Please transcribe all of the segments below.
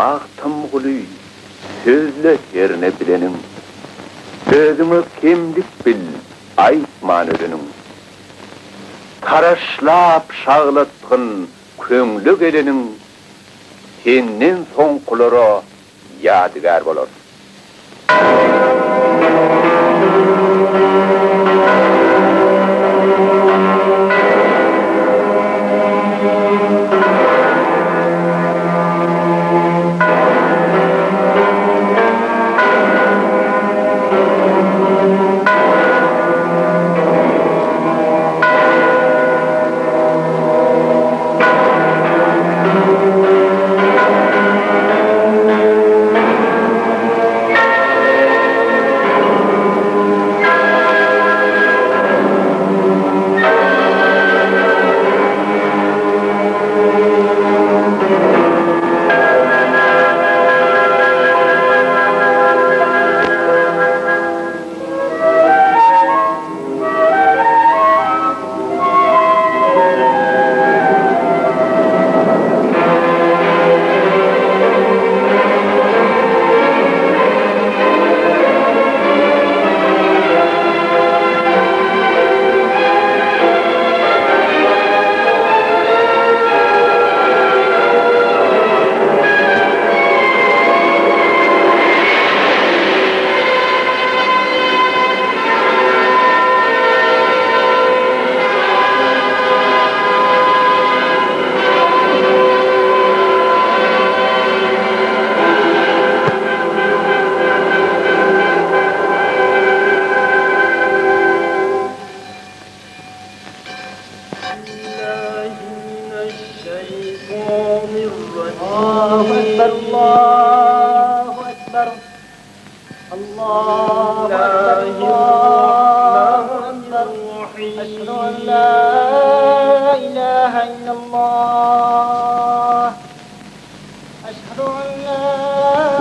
Maqtımgıly, sözle yerine bilenin, özüňe kemlik bil, aýtman ölenin. Taraşlap şaglatgyn köňlü gelenin, senden soňkulara ýadygar bolar.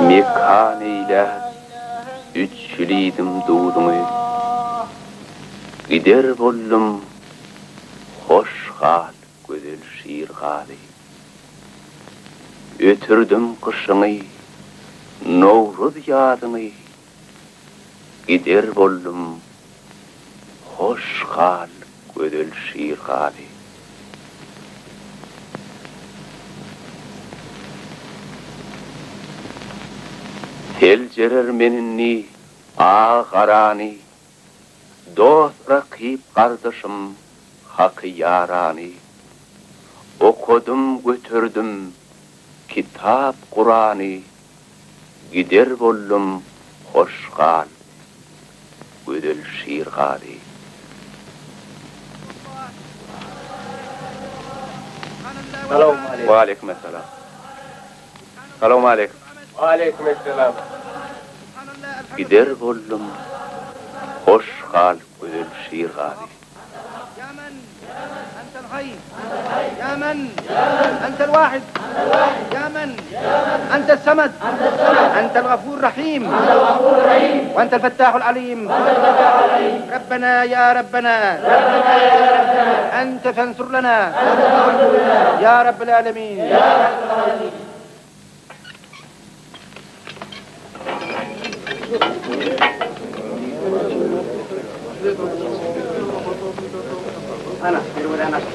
Mekane-ile üççüliydim dudumy, gider bollum hoş hal gözel şiir hali. Ötürdüm kışıny, Nowruz ýadyny, gider bollum hoş hal gözel şiir hali. Tel jerer meninni, garany, dost rakip kardeşim, haky yarany. Okudum götürdüm, kitap Kur'any, gider bollum hoş hal, gözel şiir hali. Selamun aleyküm. Wa aleykümselam. Selamun aleyküm. Wa aleykümselam. Gider bollum hoş hal, gözel şiir hali. يا من أنت الحي يا من أنت الواحد يا من أنت السمد أنت الغفور الرحيم وأنت الفتاح العليم ربنا يا ربنا أنت فانصر لنا يا رب العالمين. Ana, bir buraya nasıl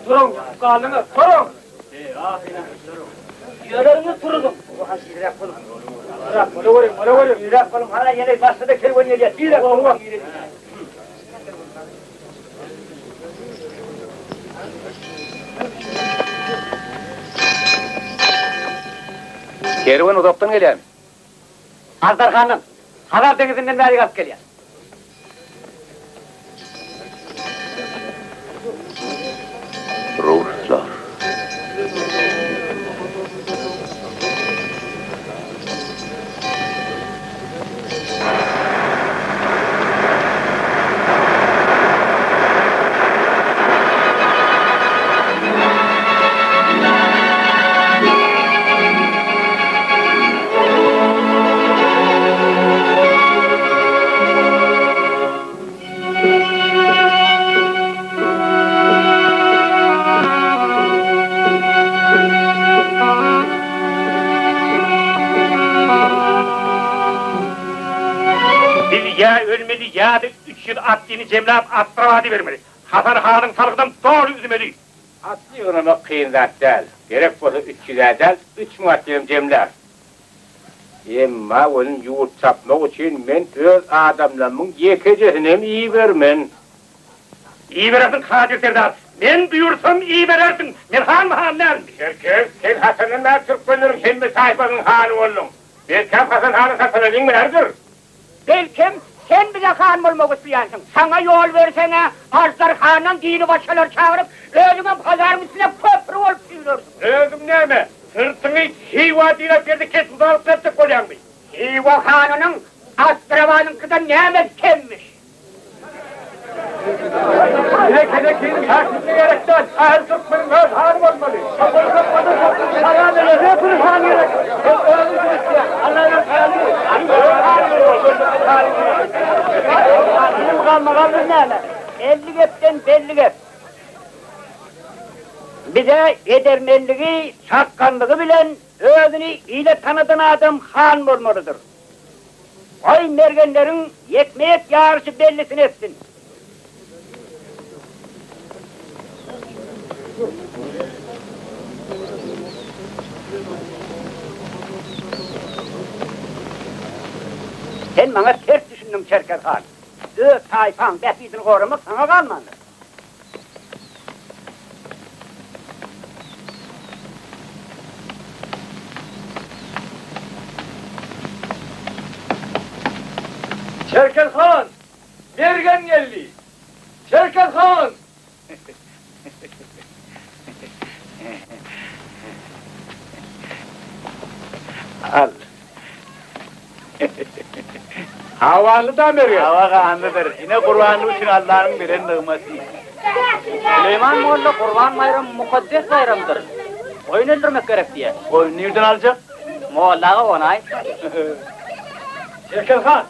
Turun, kalını, turun. Yörünü turudum. Bu hasir yapalım. Mola görüm. Yapalım. Hala yine başladı kervan yeriye. Bir yapalım. Kervan uzaktan gelýär. Azdarhan'ın Hazar Denizi'nden beri gaz geliyor. Ruslar. ya ölmeli ya da 3 yıl addini cemlap attıravadı vermeli. Hasan Han'ın salgıdan doğru üzmeli. Atlı yonamak kıyın zat değil. Gerek bolsa 300 edel, 3 muattirim cemler. Emma onun yurt sapmak için men öz adamlarımın yekecesine iyi vermen. İyi verirsin Kadir Serdar. Ben buyursam iyi verirsin. Men han mı han nerim? Erkek, sen Hasan'ın da Türk gönlürüm, sen mi sahibinin hanı oldun? Belkem Hasan Han'ın Hasan'ın mi nerdir? Belkim sen bize han olmak istiyorsun. Sana yol versene, Ajdar Han'ın dini başkalar çağırıp, özüme pazarın üstüne köprü olup sürüyorsun. Özüm neyme? Sırtını Hiva dile verdi, kes uzalıp verdik koyan mı? Hiva Hanı'nın Astravan'ın kıda neymet kemmiş. Kelekinin takipine gerekten, her Türkmenin öz hanım olmalı. Hepiniz hanı gerek. Allah'ın Bizim kalmakamız neyme? 50 gepten belli gep. Bize edermenliği, çakkanlığı bilen, özünü ile tanıdığın adam han olmalıdır. Oy mergenlerin ekmek yarışı bellisini etsin. Sen bana ters düşündün Çerker Han. Öz tayfan defisini korumak sana kalmadı. Çerkel Han! Mergen geldi! Çerkel Han! Al. Havalı da Mergen! Hava kanlıdır. Yine kurbanlığı için Allah'ın biren nığması. Süleyman Moğol'la Kurban Bayramı mukaddes bayramıdır. Oyun öldürmek gerek diye. Oyun nereden alacak? Moğol'a onay. Çerkel Han!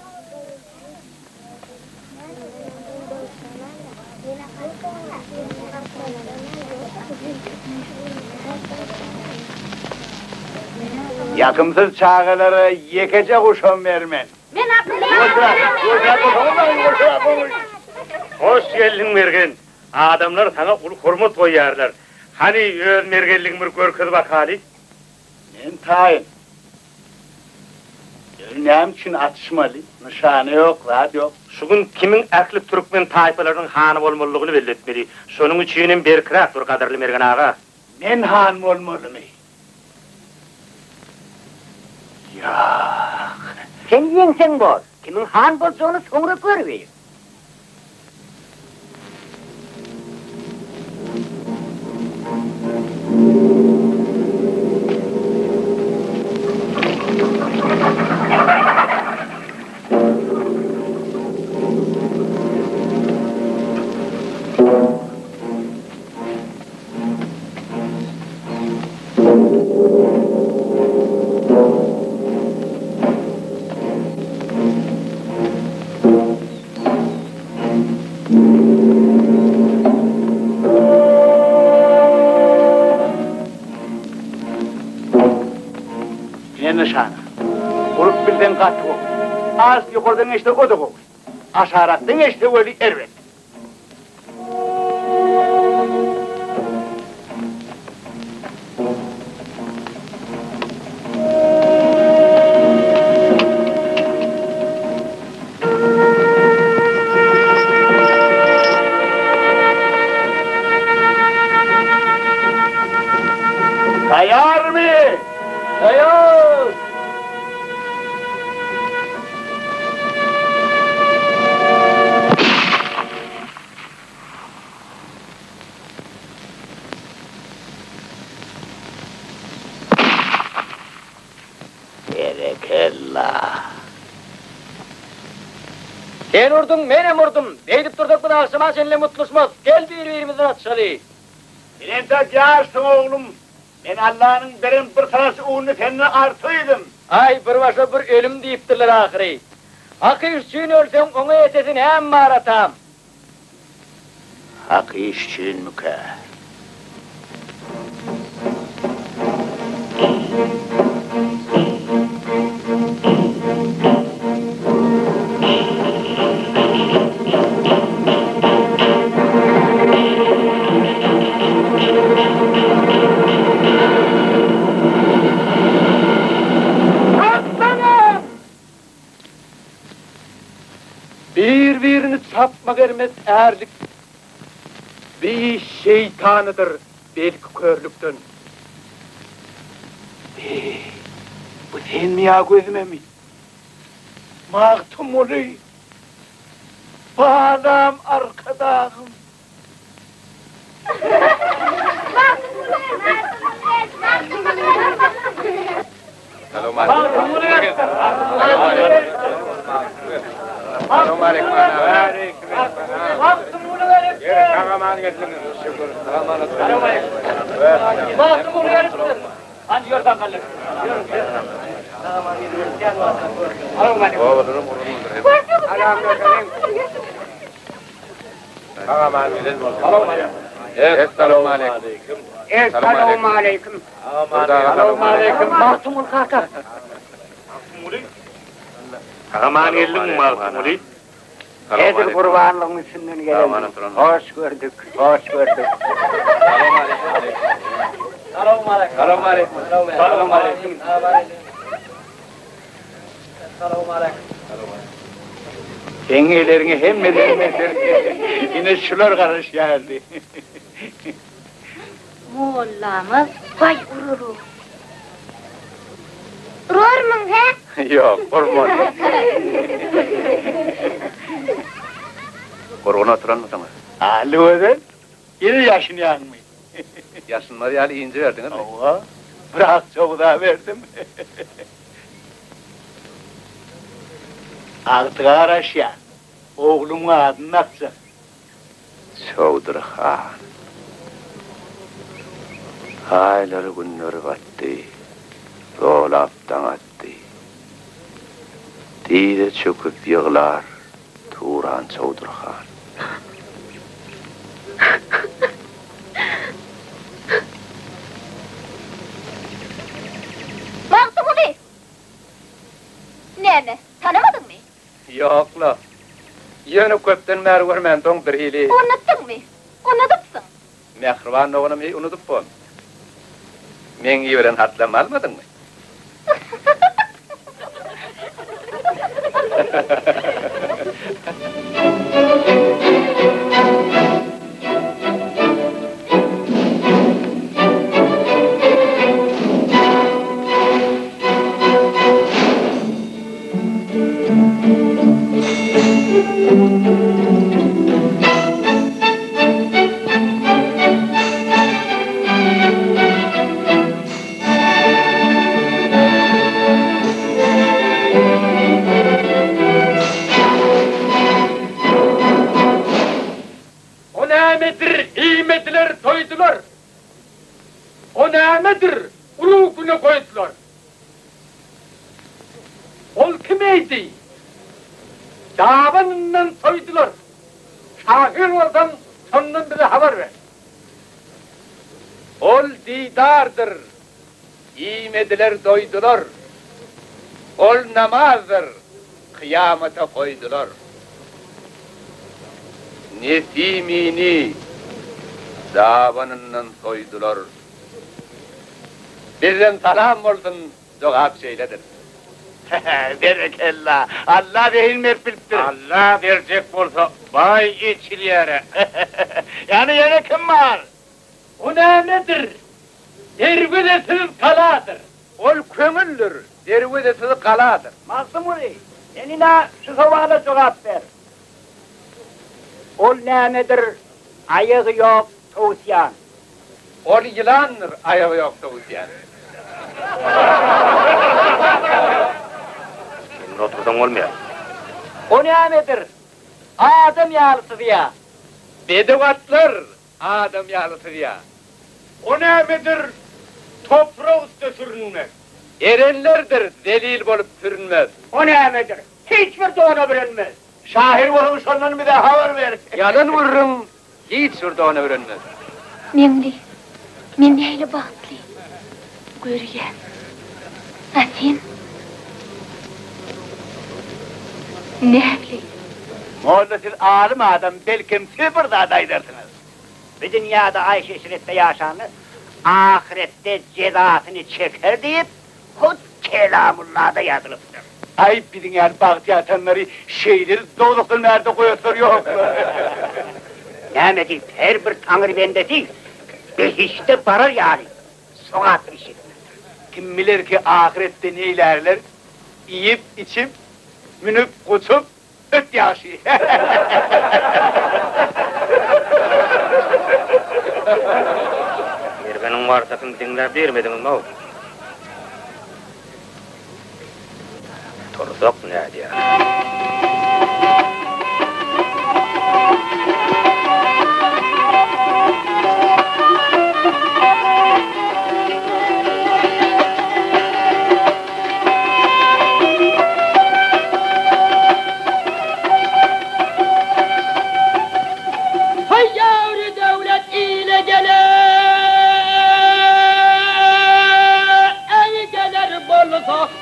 Yakımsız çağıları yekecek uşam vermen. Men Hoş geldin Mergen. Adamlar sana hurmat koyarlar. Hani öz mergenliğin bir görküz bak hali? Ben tayin. Ölmem için atışmalı. Nişanı yok, rahat yok. Şugün kimin aklı Türkmen tayfalarının hanı olmalılığını belirtmeli. Şunun için berkiraktır kadarlı Mergen ağa. Ben hanım olmalı mı? Ya. Sen yensen bol. Kimin han bolacağını sonra görüveyin. Nişanı. Vurup bilden katı ol. Az yukarıdan işte o da ol. Aşarattan işte öyle ervet. Dayar mı? Dayar! Berekallah. Sen vurdun, ben vurdum. Deyip durduk bu da akşama seninle mutlusmaz. Gel birbirimizden atışalı. Sen de yarsın oğlum. Ben Allah'ın veren bir sarası uğrunu seninle artıydım. Ay bir başa bir ölüm deyiptirler ahiri. Hakkı üstün ölsen ona yetesin hem mağaratam. Hakkı işçinin müke. tapmak ermez erlik. Bir şeytanıdır belki körlükten. Bu sen mi ya gözüme mi? Mağtum oluyor. Bağlam arkadağım. Selamun aleyküm. Selamun aleyküm. Selamun aleyküm. Esselamu aleyküm. Selamun aleyküm. Mahtumul Kaka. Aman geldim Mahtumuli. Nedir kurbanlığın üstünden gelelim. Hoş gördük, hoş gördük. Selamun aleyküm. Selamun aleyküm. Selamun aleyküm. Selamun aleyküm. Kengilerini hem edilmezler. Yine şular karış geldi. Moğollamız vay ururu. Ururmun he? Yok, hormon. Korguna oturan mısınız? Ali öden, yine yaşını yanmayın. Yaşınları yani ince verdiniz mi? Allah, bırak çok daha verdim. Artık araş ya, oğlumun adını atsın. Çavdur Han. Ayları günleri battı. Dolaptan attı. Dide çöküp yığlar. Turan Çavdur Han. Mahtumuli! Ne? Tanımadın mı? Yok la. Yönü köpten mer görmen bir hili. Unuttun mu? Unutupsun. Mehriban oğlum unutup bol. Men iyi veren hatlam almadın mı? O nemedir? Ulu güne koydular. Ol kimeydi? Davanından soydular. Şahir olsan sonundan bize haber ver. Ol didardır. İyimediler doydular. Ol namazdır. Kıyamete koydular. Nesimini davanından soydular. Bizden salam olsun, cevap şeyledir. Berekella, Allah verin merpiliptir. Allah verecek olsa, vay içiliyere. Yani yine kim var? O nedir? Dervidesiz kaladır. Ol kömüldür, dervidesiz kaladır. Mahtumuli, enine şu soğana cevap ver. Ol nedir? Ayağı yok, tavsiyan. Ol yılandır, ayağı yok tavsiyen. Senin oturdan olmuyor. O nedir? Adam yağlısı diye. Bedevatlar, adam yağlısı ya. O nedir? Toprağı üstü sürünmez. Erenlerdir, delil bolup sürünmez. O nedir? Hiçbir doğru bilinmez. Şahir olmuş ondan bir de haber ver. Yalan vururum, hiç şurada onu öğrenmez. Men neyle bahtlı. Görüyen. Asin. Nevli. Moğolda siz alim adam, belki sıfır da aday dersiniz. Bir dünyada Ayşe İşret'te yaşanır, ahirette cezasını çeker deyip, hut kelamullah'da yazılıptır. Ay bizim yani bağıtı atanları şeyleri doğruluklu nerede koyuyor yok. Nemedi her bir tanrı bende değil. Behişte barar yani. Soğat işi. Kim bilir ki ahirette ne ilerler? Yiyip içip, münüp kutup, öt yaşı. Ergenin vartasını dinler vermediniz mi o? Turduk ne diyor?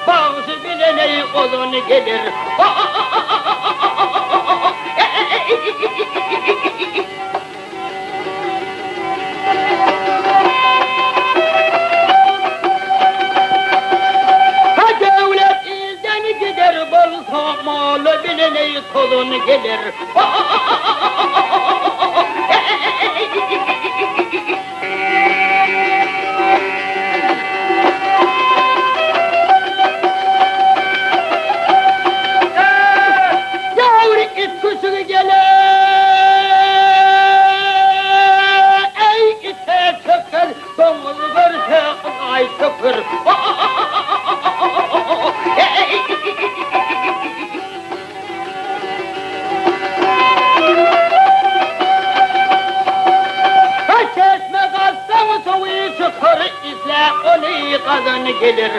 Bağısı bilene olun gelir. Ha devlet ilden gider bolsa malı bilene olun gelir. Kazan gelir.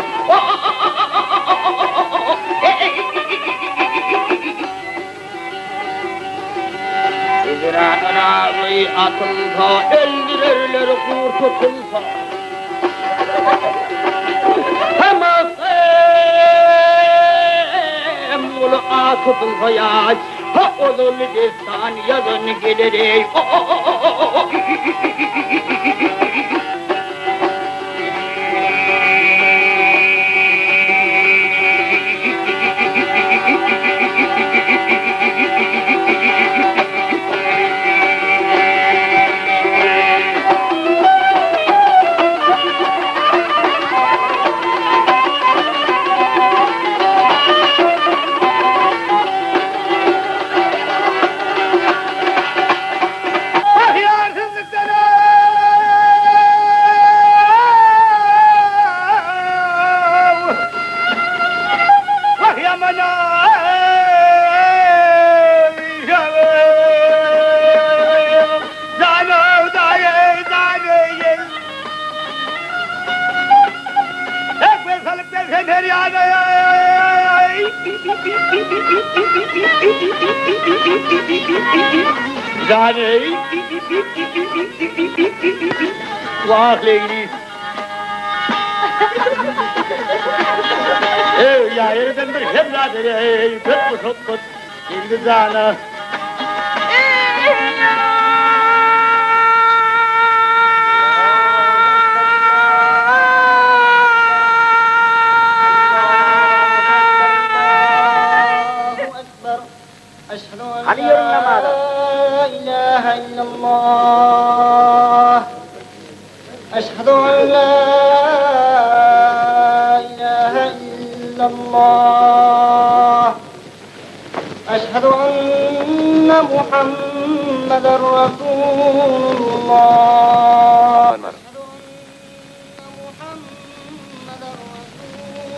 İzraatın ağzı atılsa, öldürürler kurtulsa. Ama emulu atılsa ya, ha olur destan yazın gelir. Zane Vah leyli Ey ya yerden bir hemladır ey Pöt pöt pöt pöt Girdi zane Hani yorumlamadı? La ilahe illallah Eşhedü en la ilahe illallah Eşhedü enne Muhammeden Resulullah Eşhedü enne Muhammeden Resulullah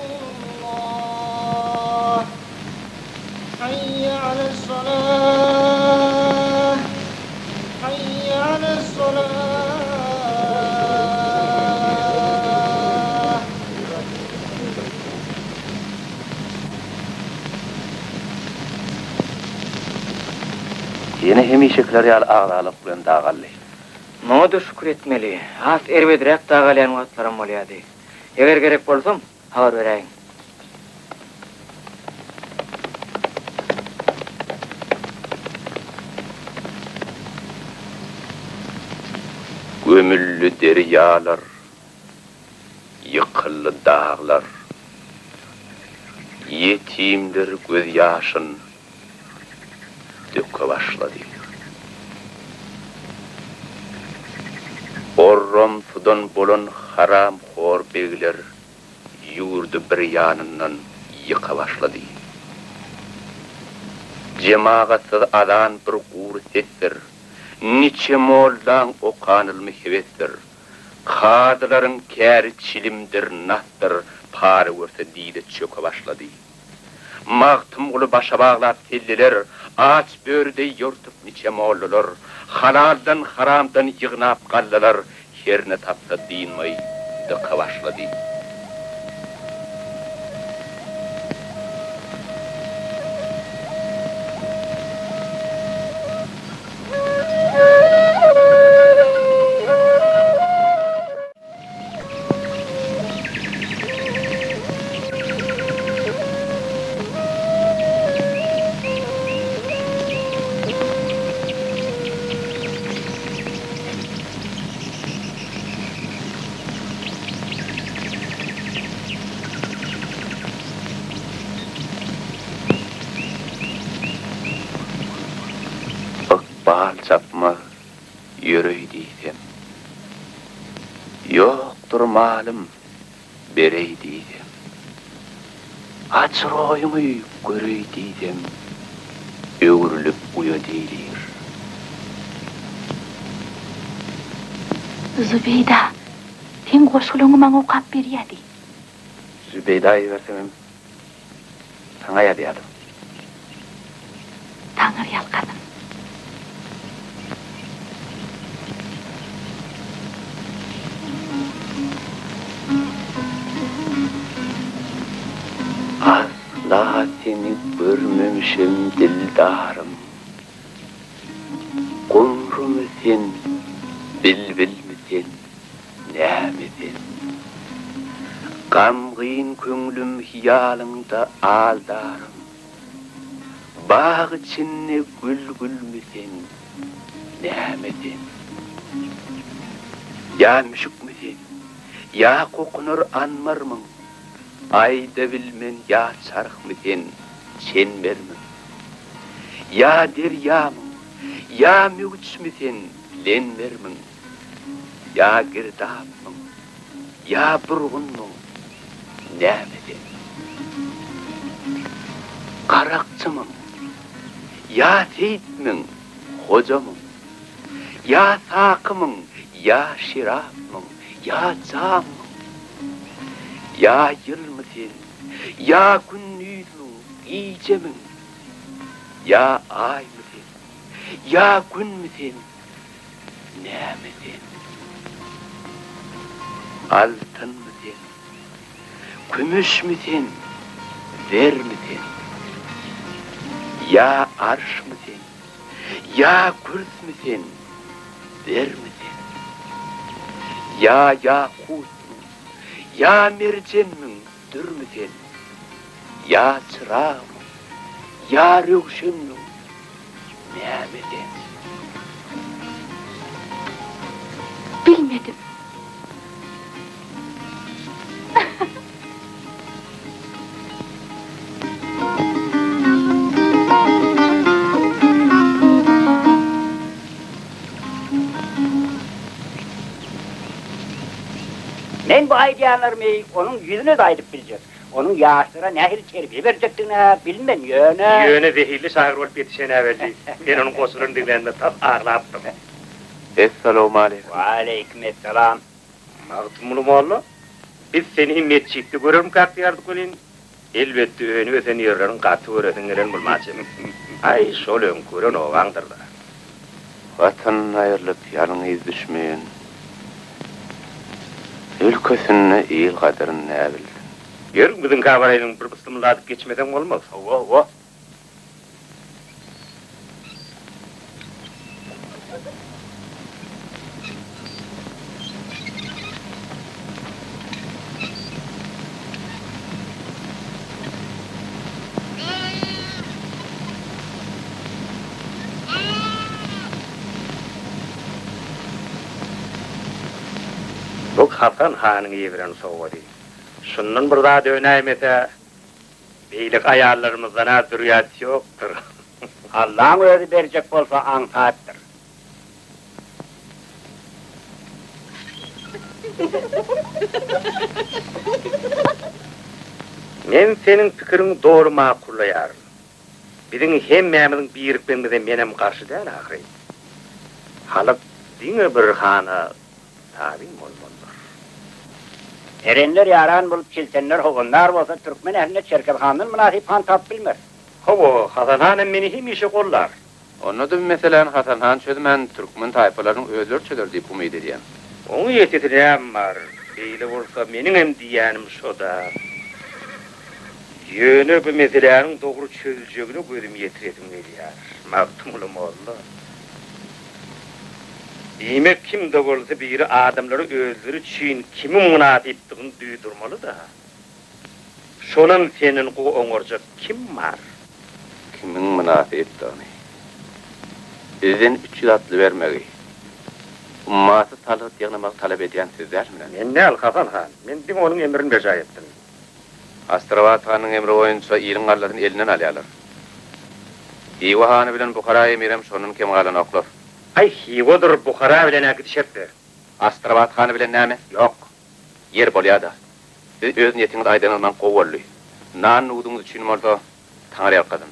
Hayye alessalâh Hayye alessalâh Yine hemişekler yal ağralık bilen dağallı. Modu şükür etmeli. Az erbedirek dağalayan vatlarım bolýady. Eger gerek bolsam, habar bereyim. Gömüllü deryalar, yıkıllı dağlar, Yetimler göz yaşın döke başladı. Orrontudan bolan haram hor begler yurdu bir yanından yıka başladı. Cemaatı adan bir qur sestir, niçe moldan okanılmy hevestir. Kadıların kâri çilimdir, nastır, pari görse dide çöke başladı. Mağtım ulu başa bağlar telliler, ağaç börde yurtup niçe mollular, halaldan haramdan yığnap qallalar, herine tapsa dinmay dıka başladı. Bal çapma yürüy diysem, yoktur malım berey diysem, açır oyumu görüy diysem, öğürülüp uya deylir. Zübeyda, sen koşuluğunu bana okap bir yedi. Zübeyda'yı versemem, sana yadıyadım. Tanrı yalkadım. Asla seni görmemişim dildarım. Kumru musun, bilbil misin, ne misin? Gamgın köngülüm hiyalında aldarım. Bağ içinde gül misin, ne misin? Ya müşük misin, ya kokunur anmarmın? Ayda bilmen ya çarık mıten, çenmer mi? Ya deryamın, ya mügüç mıten, lenmer mi? Ya girdapmın, ya burgun mu, ne mıten? Karakçı mı? Ya seyitmin, hoca mı? Ya sakı mı, ya şiraf mı, ya cam mı? Ya yıl mısın, ya günlüğün mü, iyice mi? Ya ay mısın, ya gün müsün, ne misin? Altın mısın, gümüş müsün, ver misin? Ya arş mısın, ya kürs müsün, ver misin? Ya yakut, ya mercen mi, dür müsün? Ya çırağı mı, ya rökşen mi, ne misin? Bilmedim. Men bu aydiyanlarımı onun yüzüne de ayırıp bileceğim. Onun yaşlara nehir terbiye verecektiğine bilmem yöne. Yöne zehirli şahır olup yetişen evveldi. Ben onun kosulunu dinlenme tam ağlattım. Esselamu aleyküm. Ve aleykümselam. Mağtumulu moğlu, biz seni himmetçikti görürüm kalktı yardık olin. Elbette önü öten yerlerin katı öğretin gelen bulmacım. Ay sol ön görün oğandır da. Vatan ayırlıp yanınız düşmeyin. Ülkesine il kadırın ne bilsin. Görün bizim kabarayının bir bıstımladıp geçmeden olmaz. O. Bu Hasan Han'ın evren soğudu. Şunun burada dönäymese Beylik ayarlarımızdan az rüyat yoktur. Allah'ın özü verecek bolsa antaattir. Men senin pikirini doğru makullayarım. Bizim hemmemizin birikmemize menem karşı değil ahir. Halıp dine bir hana tabi olmalıdır. Erenler yaran bulup çiltenler hoğunlar bolsa Türkmen ehline Çerkezhan'ın münasip han tap bilmer. Hovo, Hasan Hanım meni hem işe kollar. Onu da meselen Hasan Han çözmen Türkmen tayfalarının özür çözer deyip umid ediyen. Onu yetetirem var. Beyle olsa menin hem diyenim şu da. Yönü bu meselenin doğru çözüleceğini gözüm yetiredim eliyar. Maktumulum oldu. Demek kim de olsa biri adamları özleri için kimin münasiptiğini duydurmalı da. Şonun senin o oňorjak kim var? Kimin münasipdiğini. Bizden 3 yıl atlı vermegi. Ummatı salık ýagnamak talap edýän sizlermi? Men näl Hasan Han, men dim onun emrini beja etdim. Astravat hanyň emri boýunça ýylyň garlaryny elinden alýarlar. Hiwa hany bilen Bukhara emirem şonun kemgalan oklar. Ay hiwodur Bukhara bilen akitişepdi. Astravat hany bilen näme? Yok. Yer bolýada. Biz öz niyetiňiz aýdanylman gowurly. Nan nuduňyz üçin bolsa taňary ýalkadyn.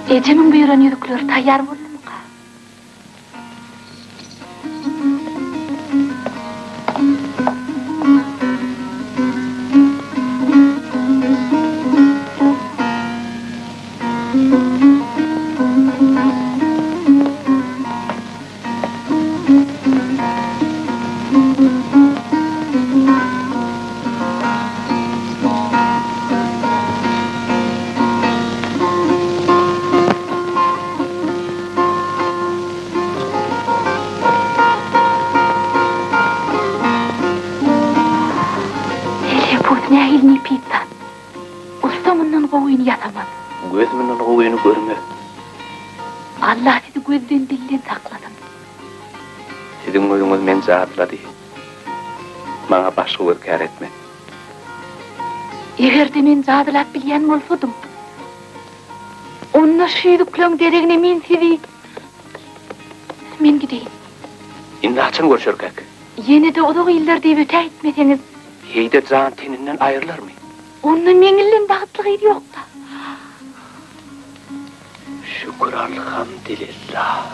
Ecemin buyuran yürükleri tayyar boldy mı? Nehilni pizza. Ustamından gowyny yatamaz. Gözümden gowyny görme. Allah sizi gözden dilden saklasın. Sizin özüňiz men zatlady. Maňa başga bir kär etme. Egerde men zadylap bilýän bolsudum. Onna şeýdikleň deregine men sizi... Men gideýin. Indi açan görüşerkek. Yine de oda ýyllar diýip öte etmeseňiz, Heyde can teninden ayrılarmy? onun meňilden bagtlygy ýokda. Şükür alhamdülillah.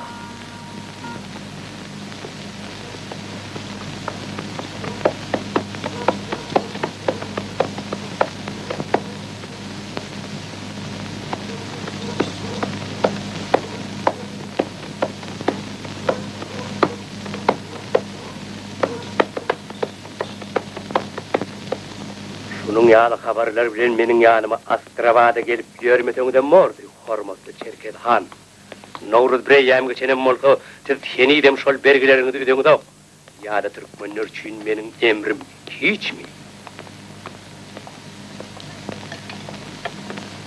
Şunun ýaly habarlar bilen meniň ýanyma Astrabada gelip ýörmeseňde mordy, hormatly Çerkezhan. Nowruz Breýäm geçenem bolsa, siz senidem şol bergileriňizi ödeňiz ok. Ýa-da türkmenler üçin meniň emrim hiçmi?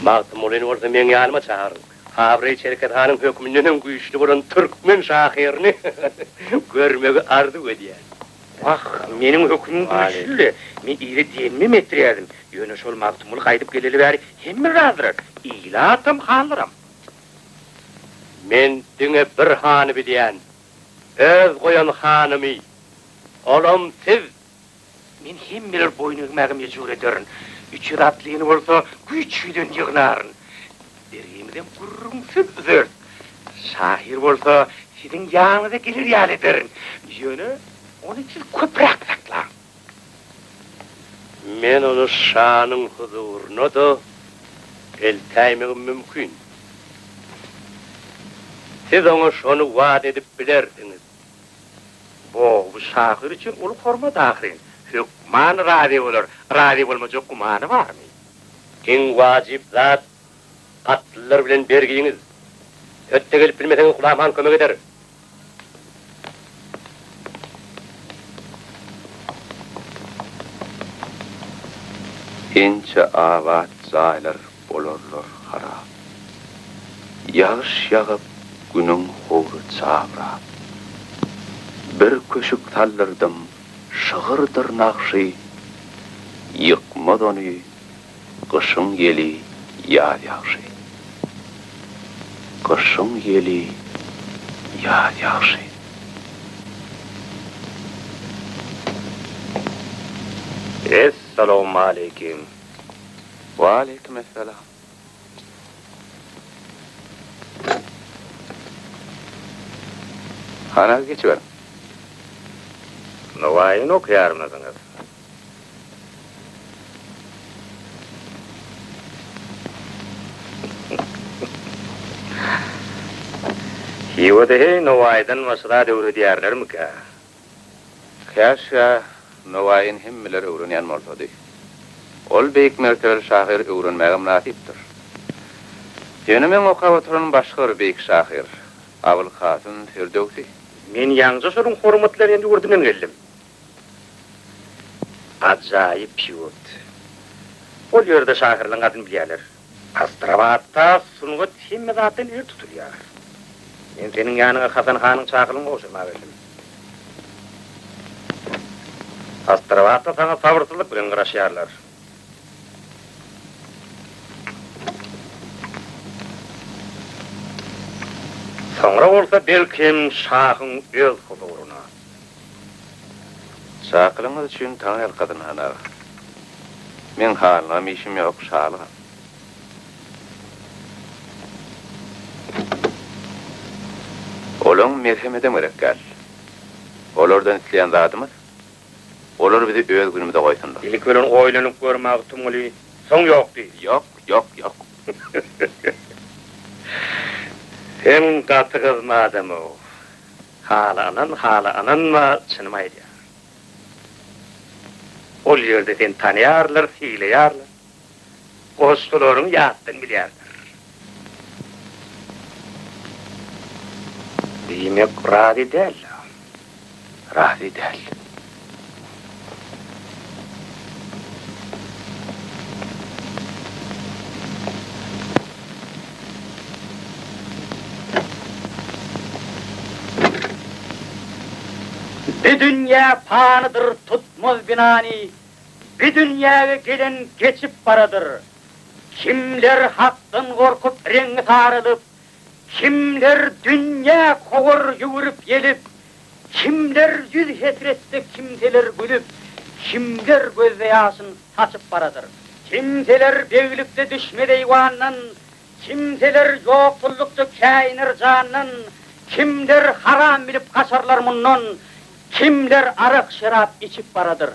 Magtymylyny bolsa meniň ýanyma çağırın. Habry Çerkezhanyň hökmünden güýçli bolan türkmen şahyryny görmegi arzu edýär. Vah, menin hökmüm güçlü. Men iri diýenmi metrýärdim. Ýöne şol magtymyly gaýdyp geleli bäri hemme razırak. İlatam halyram. Men diňe bir hany bilýän. Öz goýan hanymy. Olam siz. Men hemmeler boýnugmagym ýejur ederin. Üçü ratlyny bolsa güýçlüden ýygnaryn. Berimden gurrumsyz zört. Şahyr bolsa siziň ýanyňyza gelir ýaly ederin. Ýöne onu siz köprek sakla. Men onu şanın huzuruna da eltaymegim mümkün. Siz ona şonu vaat edip bilerdiniz. Bu şahir için ulu hormat ahirin. Hükman razı olur, razı olmayacak kumanı var mı? En vacip zat, atlılar bilen bergiyiniz. Ötte gelip bilmeseniz kulağıman kömek eder. Ince avat zaylar bolorlar harap. Yağış yağıp günün hoğru çavrap. Bir köşük tallardım şığırdır nakşı. Yıkmad onu kışın yeli yağ yağşı. Kışın yeli yağ yağşı. Esselamu aleyküm. Ve aleykümselam. Hana geçiverin. Novayını okuyar mısınız? Hivadehe Novay'dan masada devri diyarlar mı ka? Kaşa Novay'ın himmeleri öğrenen mortadı. Ol beyik mertebeli şahir öğrenmegim nasiptir. Yönümen okap oturan başka beyik şahir, Abul Kasım Firdevsi. Men yalnızca sorun hormatlar endi gördümen geldim. Acayip piyot. Ol yerde şahirlerin adını bilirler. Astravat'ta sunuğa timme zaten er tutuluyor. Men senin yanına Hasan Han'ın çağırlığını oşurma verdim. Astravat'ta sana sabırsızlık bilen kıraşıyarlar. Sonra olsa belkim şahın öz huzuruna. Şakılınız için tanıyal kadın hana. Men halına işim yok şalığa. Olun merhemete mürekkal. Olordan isteyen zadımız, olur bizi öz günümüze koysunlar. İlik ölen oylanıp görmek tümülü son yok değil. Yok, yok, yok. Sen katı kızma adamı o. Hala anan mı çınmaydı ya. Ol yerde sen tanıyarlar, hileyarlar. Koştuların yattın bilyarlar. Demek razı değil. Razı değil. Bir dünya fanıdır tutmaz binani, bir dünyaya gelen geçip paradır. Kimler haktan korkup rengi sarılıp, kimler dünya kovur yuvurıp gelip, kimler yüz hesrette kimseler gülüp, kimler gözde yaşın saçıp paradır. Kimseler beylükte düşme deyvandan, kimseler yoksullukta kainir candan, kimler haram bilip kaçarlar mundan, kimler arak şarap içip paradır.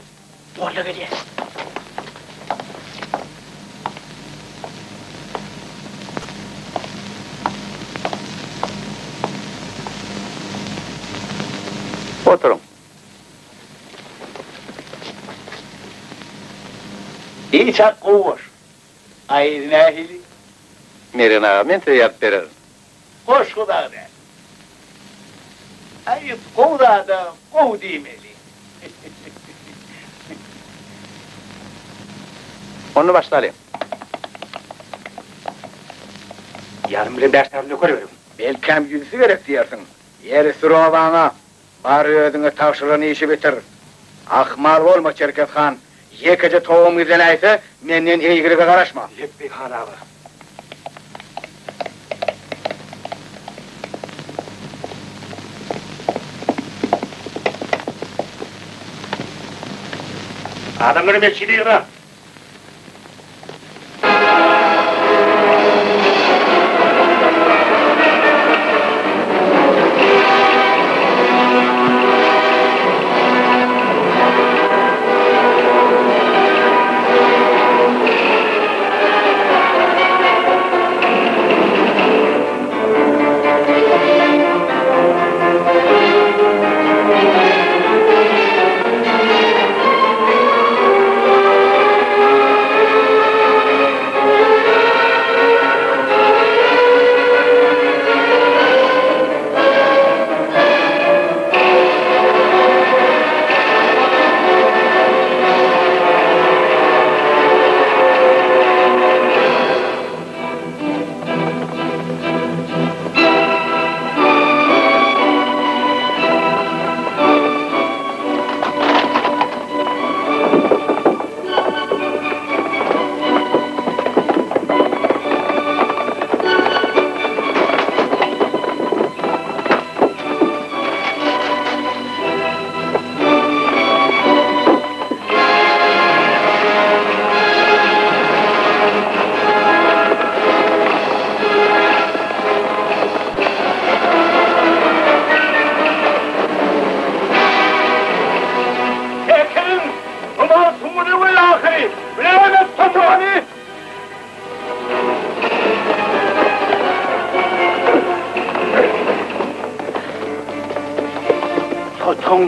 Doğru geliyor. Oturun. İyi çak kovur. Ayır nehili. Merin ağa, men size yap verir. Hoş kudağı der. Ayıp kovdağı da kov demeli. Onu başlayalım. Yarın bile derslerimde görüyorum. Belkem gülsü gerek diyorsun. Yeri sıra bana. Bari özüne tavşıran işi bitir. Akmal olma Çerket Han. Yekece toğum izleneyse menden eğgirige karışma. Lebbey Han ağa. Adamları meçhiliyor ha.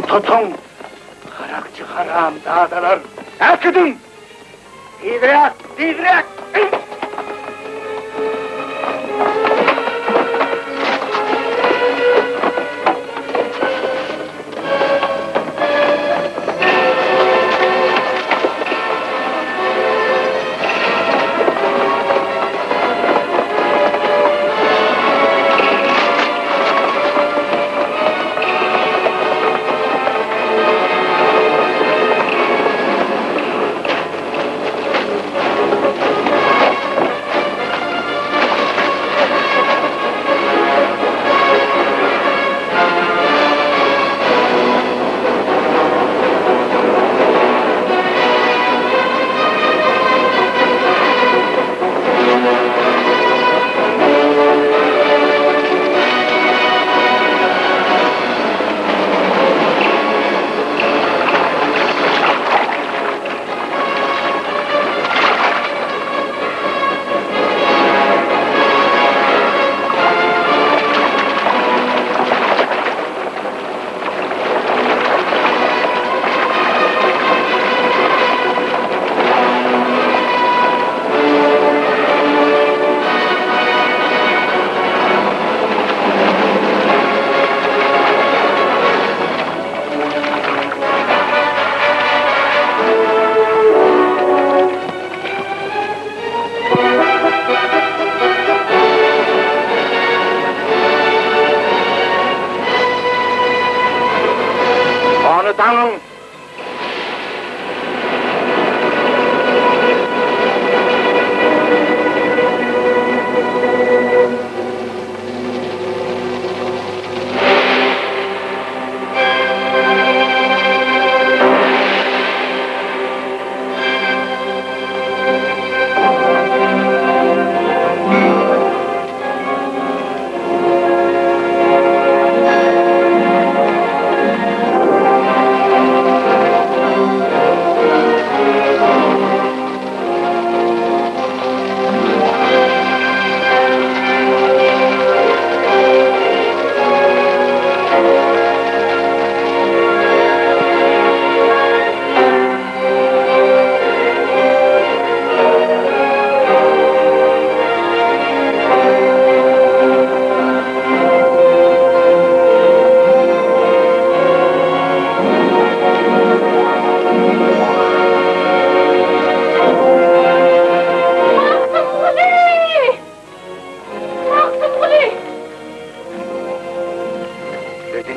Tutun! Karakçı haram dağdalar! Akıdın! Didirek! Didirek! Tanrım!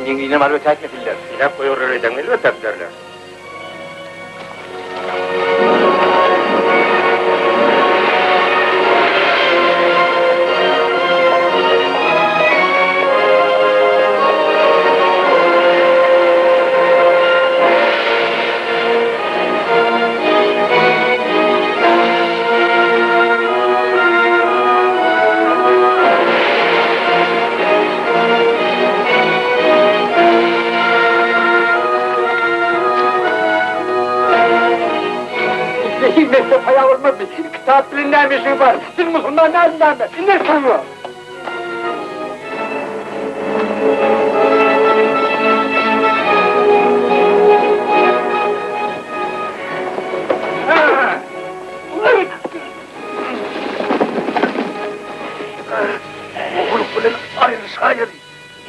Yine var ve terk edildiler. Yine koyuyorlar edemeli ve terklerler. Hizmette paya olmaz mı? Kitap bilinden bir şey var. Siz Müslüman nereden mi? Ne sanıyor? Oğlum bunun ayrı sayın.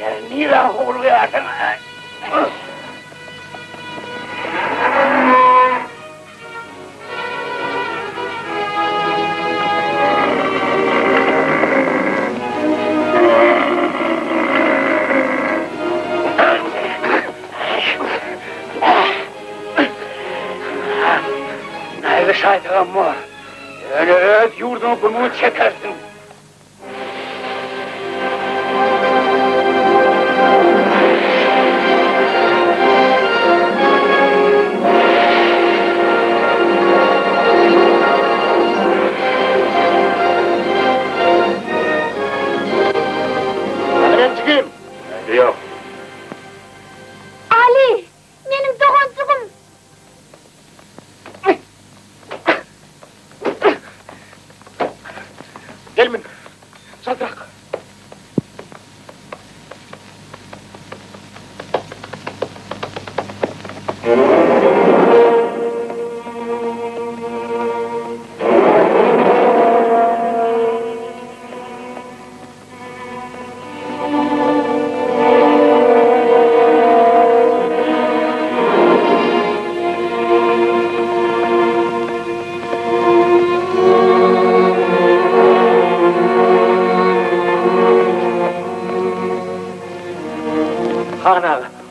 Yani niye oğlu yerden? Şeytan mı? Yani öz yurdunu kumunu çekersin. Nereden çıkayım? Yok. Ali! Benim dokuncuğum! Gelmin! Sadrak!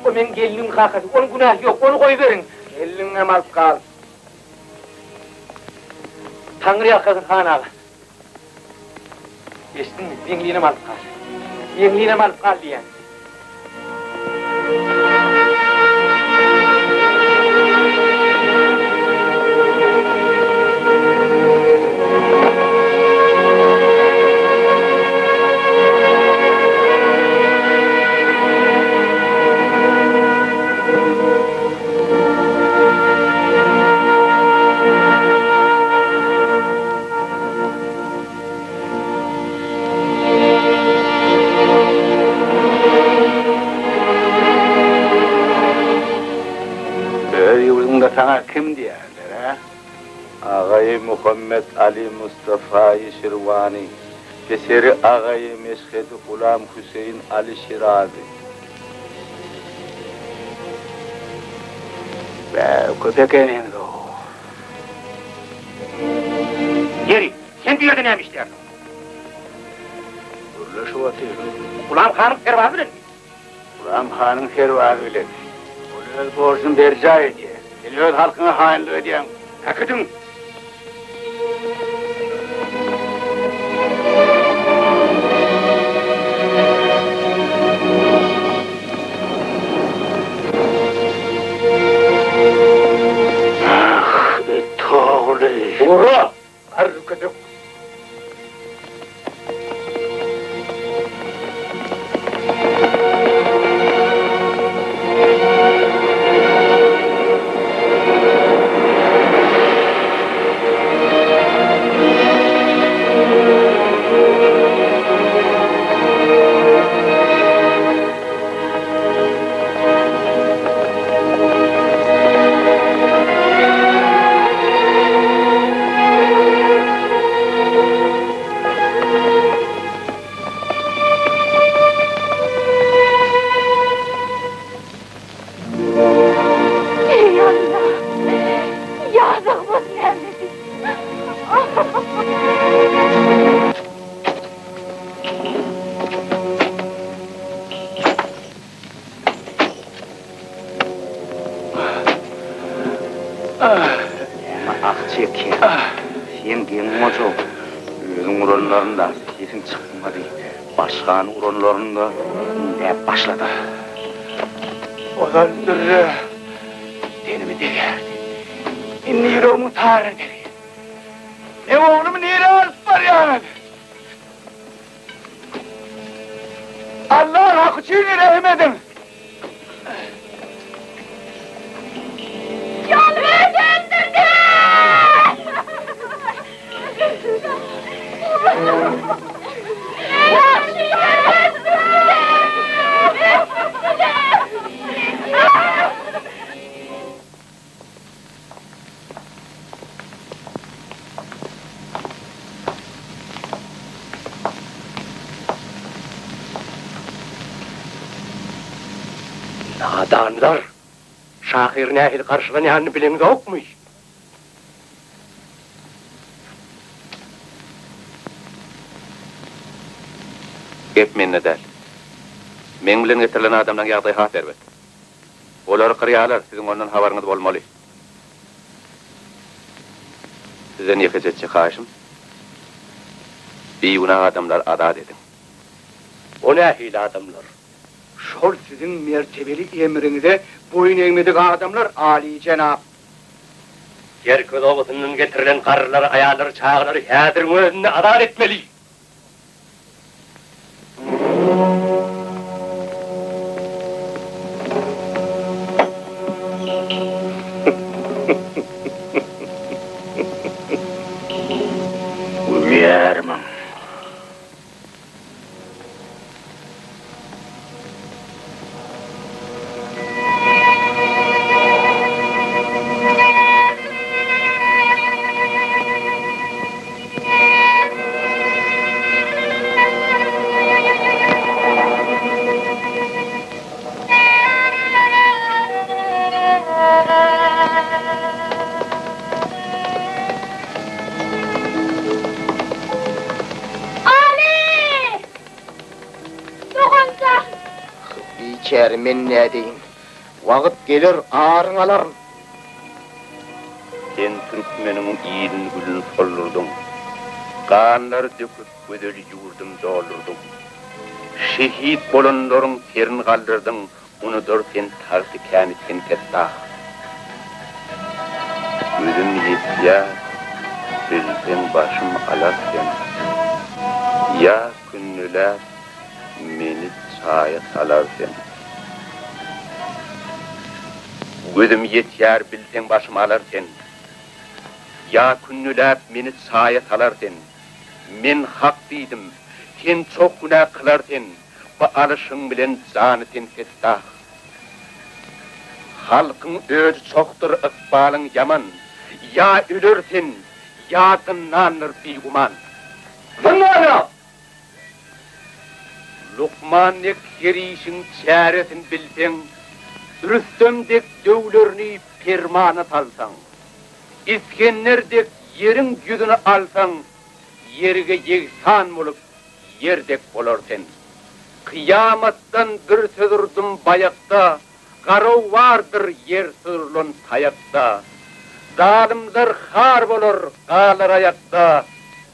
O men gelinin kakası, onun günahı yok, onu koyuverin. Gelinine mal kal. Tanrı yakasın Kaan ağa. Geçtin mi? Yengliğine mal kal. Yengliğine mal kal diyen. Sana kim diyorlar ha? Ağayı Muhammed Ali Mustafa-i Şirvani, Keseri ağayı Meşhed-i Gulam Hüseyin Ali Şirazi. Be köpek eninde o. Geri, sen bir yerde neymiş derdin? Burada şu atıyor. Gulam Han'ın servazı ne? Gulam Han'ın servazı öyle. O öz borcunu berca ediyor. Öz halkına hainlik ediyen. Kakıdın. Ah,etoğlu. Vura! Arkıdın. Akçeki, sen gelin ocu, özün uğranlarında sesin çıkmadı, başkanın uğranlarında ne başladı? Olandır, denimi deliyordu, yüreğimi tarih deli, ne oğlumu nere alıp var yani? Allah hakkı için rahim edin. Nadanlar, Şahir Nehil karşılayanını bilen yokmuş. Gep men ne del. Men bilen getirilen adamdan ýagdaý hat berbet. Olar qıryalar, sizin ondan habaryňyz bolmaly. Sizden ýekejetçi haşym. Beýguna adamlar azat edin. O nehil adamlar. Şol sizin mertebeli emrinize boyun eğmedik adamlar Ali Cenab. Yerköz oğusundan getirilen karıları, ayarları, çağları häzirin özünde azat etmeli. Uyarmam. içeri men ne deyin. Vaqt gelir ağrın alarım. Sen Türkmenin iyilin gülün sollurdun. Kanlar döküp gödeli yurdum doldurdun. Şehit bolanların terin kaldırdın. Unudur sen tartı kâmitten fettah. Gözüm yetya, bilsen başım alar sen. Ya künnüler meni çaya salar sen. Gözüm yetyar bilsen başım alar sen. Ya künnüler meni çaya salar sen. Men hak deydim, sen çok günah kılar sen. Bu alışın bilen canı sen fettah. Halkın özü çoktur ıkbalın yaman. Ya ölürsen, ya dınlanır biguman. Dınlanır! Lokmannek yerişin çaretin bilsen, Rüstemdek dövlerini permanı talsan, İskenderdek yerin yüzünü alsan, yerge yeksan bulup yerdek bolorsen. Kıyamattan bir sözürdüm bayakta, Garov vardır yer sürlün tayakta. Zalimler har bolur, qalar ayakta.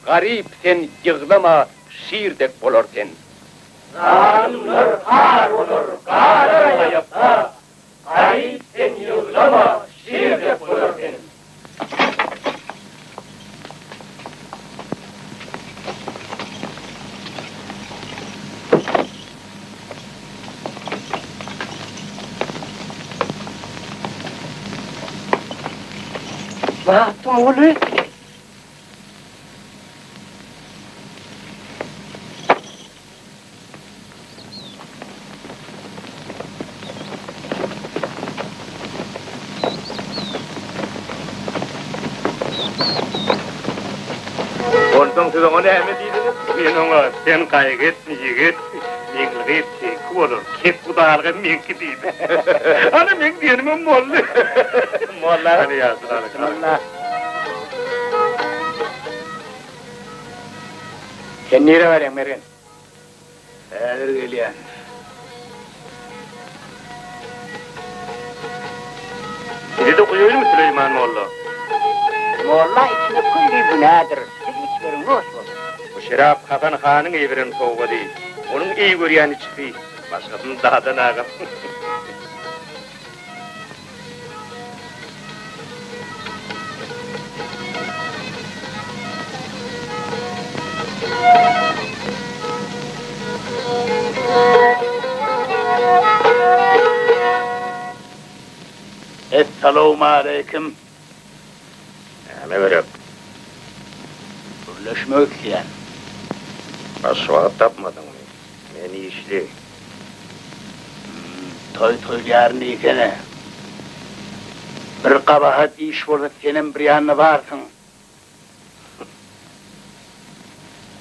Garip sen yığlama, şiirdek bolor sen. Zalimler har bolur, qalar ayakta. Garip sen yığlama, şiirdek bolor sen. Bahtım oğlu. Ondan size onu emediydiniz. Men ona sen kaygıt, yigit, yigit, tek olur. Kep budalga menki deydi. Ana men diyenim mollu. Molla. Hadi yazın Allah. Sen nere veren Mergen? Häzir gelýän. Sizi de koyuyor mu Süleyman Molla? Molla içine kulli günadır. Siz içlerin hoş olsun. Bu şerap Hasan Han'ın evren soğuğu değil. Onun iyi görýän içti. Başkasının dağdan ağam. Esselamu aleyküm. Ne verip? Birleşmek isteyen. Asfalt tapmadın mı? Beni işli. Toy yarın ikene. Bir kabahat iş bolup senin bir yanına varsın.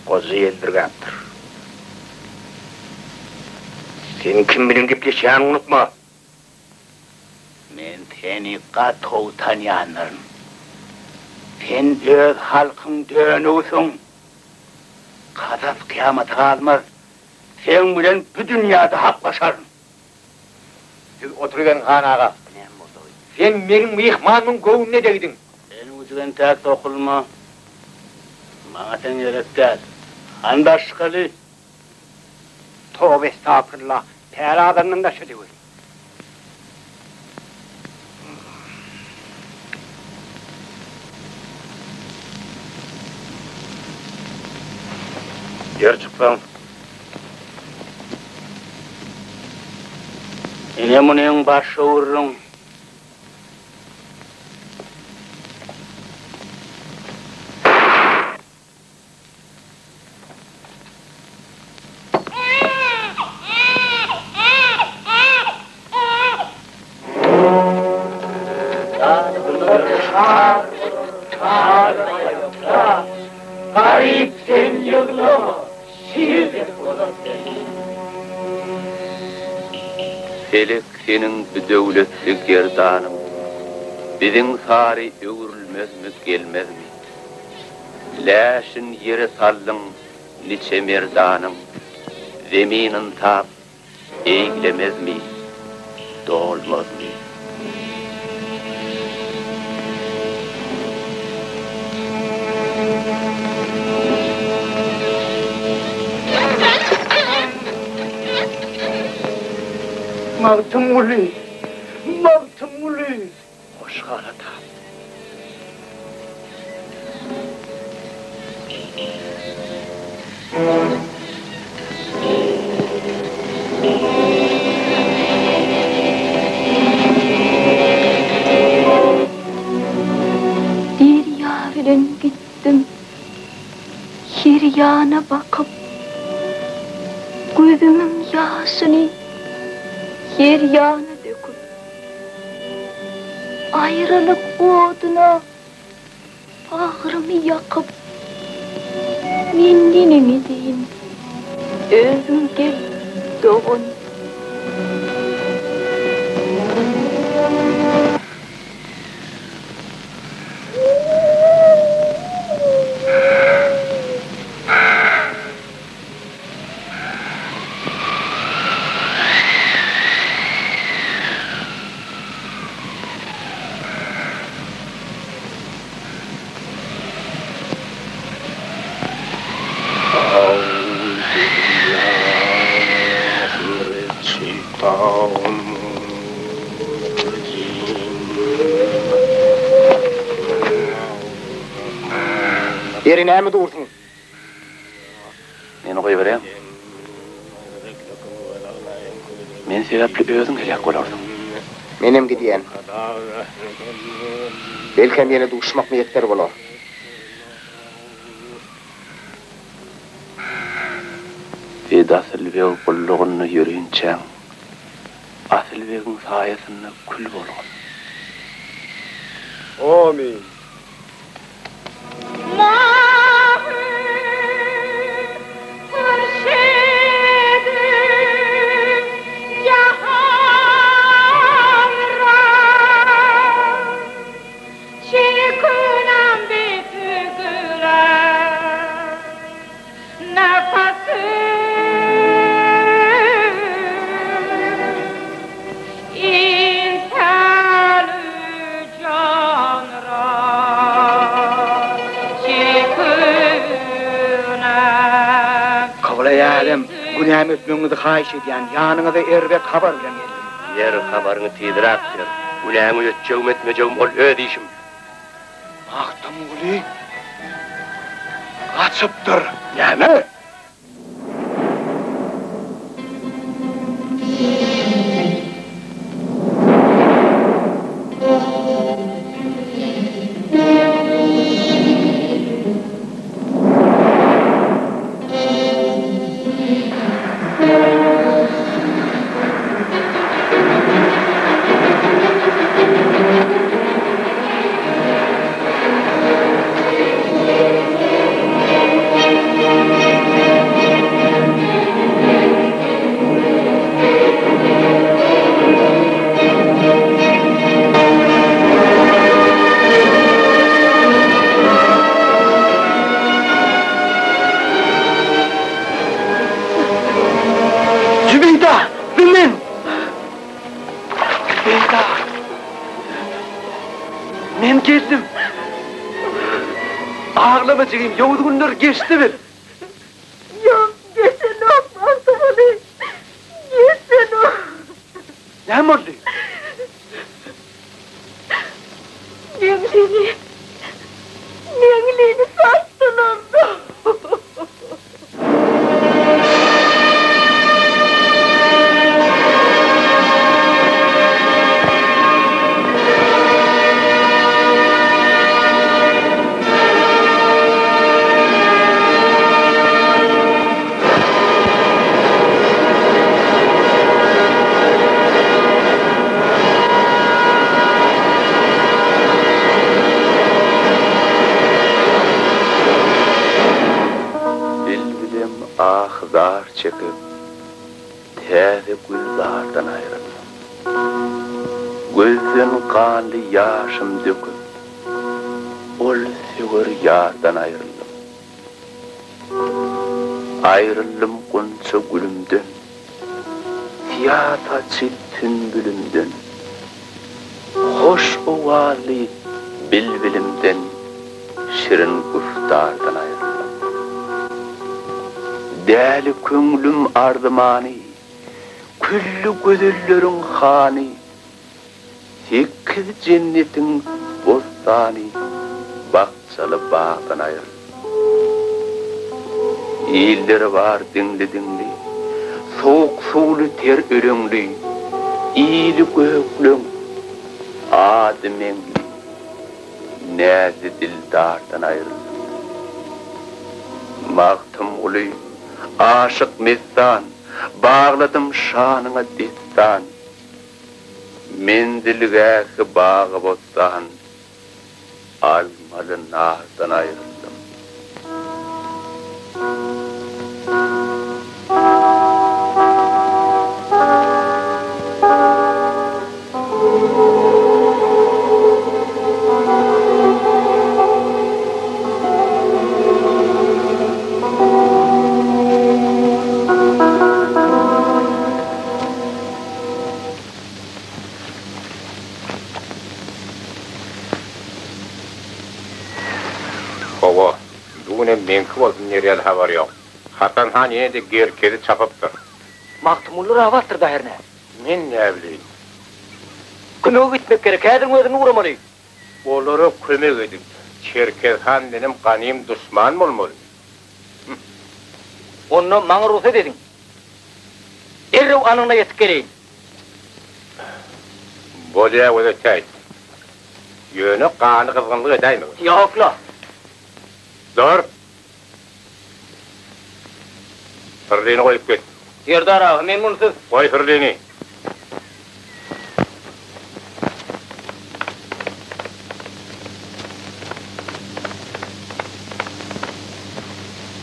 Kozu yeldirgandır. Sen kim bilen gepleşýäni unutma. Men seni gatov tanıyanlarım. Sen öz halkın dönüsün. Kazas kıyamata kalmaz. Sen bilen bu dünyada haklaşarın. Siz oturgan Han ağa. Sen benim mihmanımın göğünne degdin. Senin ucugen tek okulma. Bana sen gerekler. Andaşkalı. Tövbe estağfurullah. Peri adamın da şöyle var. Yer çıksan. Yine bunun başı vururum. Garip sen yığlama, şiirdek bolor sen. Felek senin bir dövletli gerdanın. Bizim sari öğürülmez mi gelmez mi? Läşin yere sallın niçe merdanın. Zeminin tap, Eğilemez mi? Dolmaz mı? Mağtumuli! Hoş galata. Derya bilen gittim. Hiryana bakıp gözümün yaşını hiryana döküp ayrılık oduna bağrımı yakıp mendinimi deyin özümge doğun. Yeri näme dursun? Meni koyuvereyim. Men sebäpli özüň helak bolarsyň. Menem gidiyen. Belkem yine duşmak niyetleri bolar. Asylbeg bollugyny ýörençäň. Asylbegiň saýasyna kül bolgun. Amin. Günahım ötmenizi haýyş edýän, ýanyňyza erbek habar bilen geldim. Yer habaryny tezirek ber. Ulangy ötjegim etmejegim ol öz işim. Maqtamuli gaçypdyr. Näme? Men geldim. Ağlamacığım, yoğud günler geçti mi? Yok, geçen yok, Mağtumuli. Geçen yok. Ne oldu? Nengliğini sattılar da. Ahzar çekip täze gülzardan ayrıldım. Gözden kanlı yaşım döküp ol sever yardan ayrıldım. Ayrıldım kunça gülümden yata çiltün bülümden, hoş ovali bilbilimden, şirin guftardan ayrıldım. Däli köngülüm ardymany, küllü gözüllerin hany, sekiz cennetin bostany, bakçaly bağdan ayrıldım. İlleri var dinli, soğuk suwly ter öreňli, iyili göklüň, adymeňli, näzi dildardan ayrıldım. Magtym uly, aşyk mestan, bağladım şanyňa destan. Men dilgäki bagy bostan, almaly nardan ayrıldım. Baba, dune menki bolsun nerel habar yok. Hatan haniyene de gerkedi çapıptır. Mahtımullu ravattır da herne. Men ne bileyim. Kömög gitmek gerek, häzir özüni uramaly. Olara kömek edip, Çerkez han benim ganim düşman bolmaly. Onu maňa ruhsat edin. Errew anyna ýetip geleýin. Bolýa ödetäý. Ýöne gany kızgınlyk edäými? Ýokla. Dur. Fırlığını koyup git. Yerdar ağa, men munsuz. Koy fırlığını.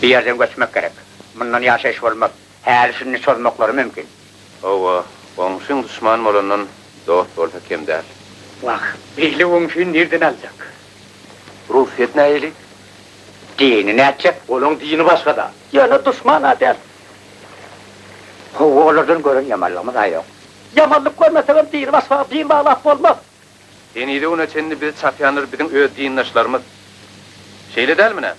Bir yerden göçmek gerek. Bundan yaşayış olmaz. Her şunu çözmekleri mümkün. Ova, komşun düşman bolandan dost bolsa kim der? Bak, bihli öňşüni nerden aljak? Ruhiyet näýeli? Dini ne edecek? Onun dini başkada. Yana düşman ader. Oğullardan görün yamanlığımız da yok. Yamanlık görmesem dini başka, din bağlap olmaz. Denide ona çenni bizi çapyanır bizim öz dinnaşlarımız. Şeyle del mi ne?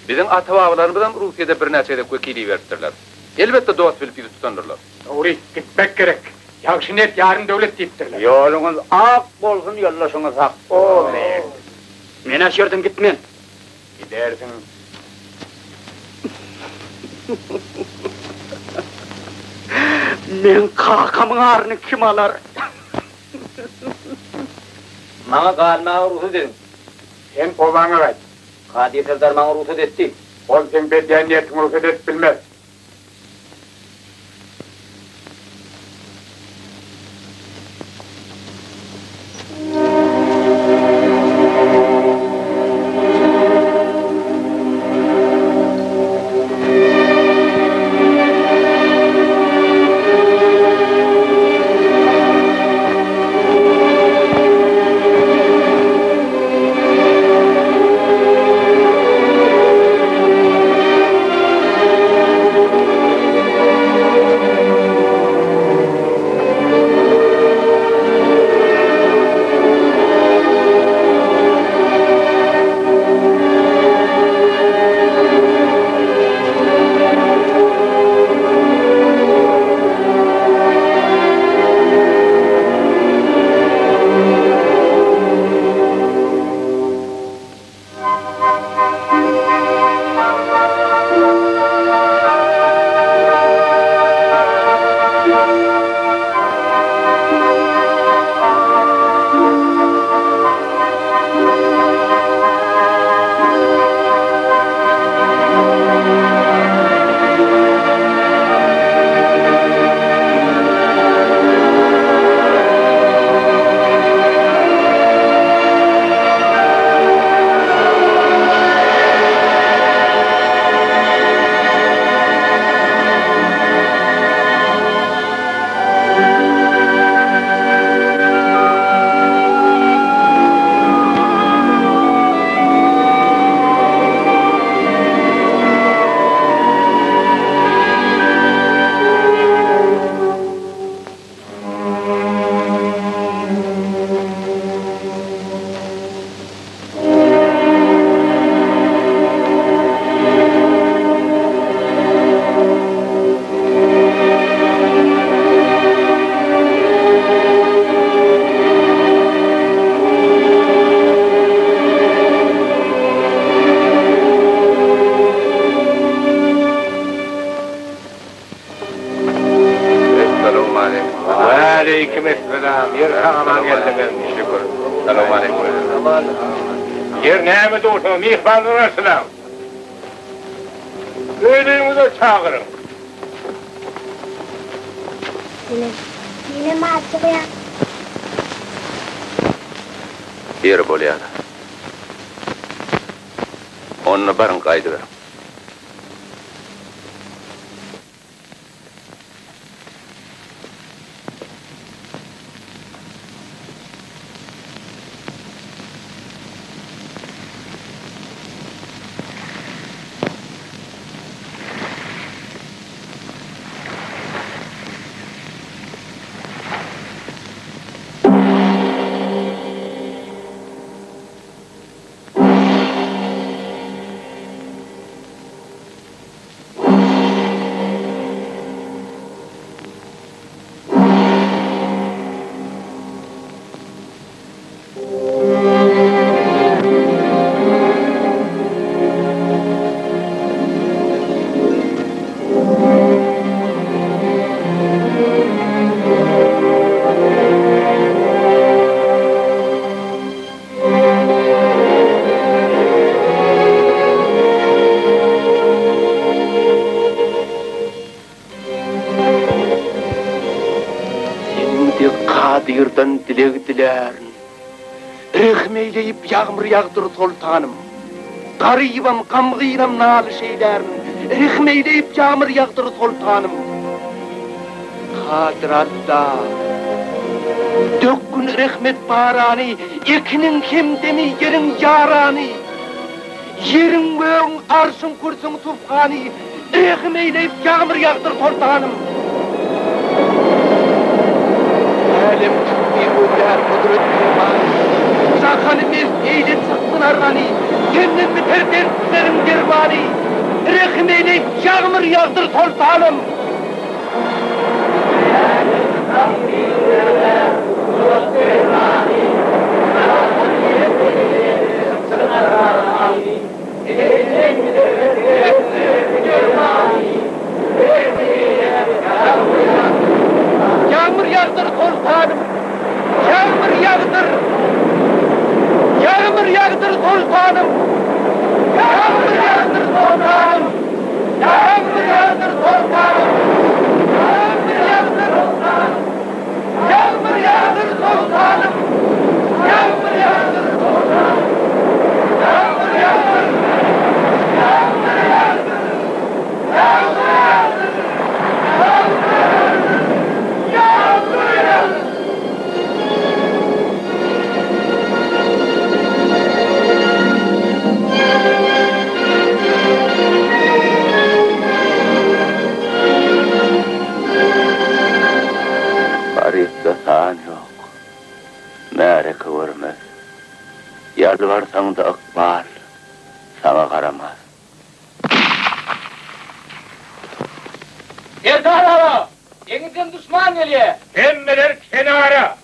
Bizim ata-babalarımızdan Rusya'da bir näçede kökili verdirler. Elbette dost bilip bizi tutanırlar. Doğru, gitmek gerek. Yaxşı net yarın devlet deyiptirler. Yolunuz ak bolsun, yollaşınız ak ol. Men aş yerden gitmen. Gidersin. Men kakamın ağrını kim alar? Maňa galmağa ruhsat edin. Sen obaňa gaýt. Kadir Serdar maňa ruhsat etdi. Ol sen bedeniýetiň ruhsat edip bilmez. Aleyküm selam. Yer sağaman geldiniz. Şükür. Selamun aleyküm. Yer näme doğru? Mihmanlar arasına. Öyleyimize çağırın. Yine mi açıkıyor? Bir bolýar. Onu barın kaydı ver. Kadir'dan dilek dilerin. Rehmeyleyip yağmur yağdır sultanım. Garibam kamgıram nalı şeylerin. Rehmeyleyip yağmur yağdır sultanım. Kadir Allah. Dökkün rahmet barani, ekinin kim demi yerin yarani. Yerin göğün arşın kursun tufani. Rehmeyleyip yağmur yağdır sultanım. Alim bir öder kudret kurban. Sakalimiz eğlet saksın argani. Kendin biter dertlerin dervani. Rehmeyleyip yağmur yağdır sultanım. Yağmur yağdır sultanım. Yağmur yağdır. Yağmur yağdır sultanım. Yağmur yağdır sultanım. Yağmur yağdır sultanım. Yağmur yağdır sultanım. Yağmur yağdır sultanım. Yağmur yağdır sultanım. Yağmur yağdır. Yağmur yağdır. Yağmur yağdır. Farik'te sağın yok. Mərek görmez. Yalvarsan da ıkbal sana karamaz. Erdal ağa! Denizden düşman geliyor! Emmeler kenara.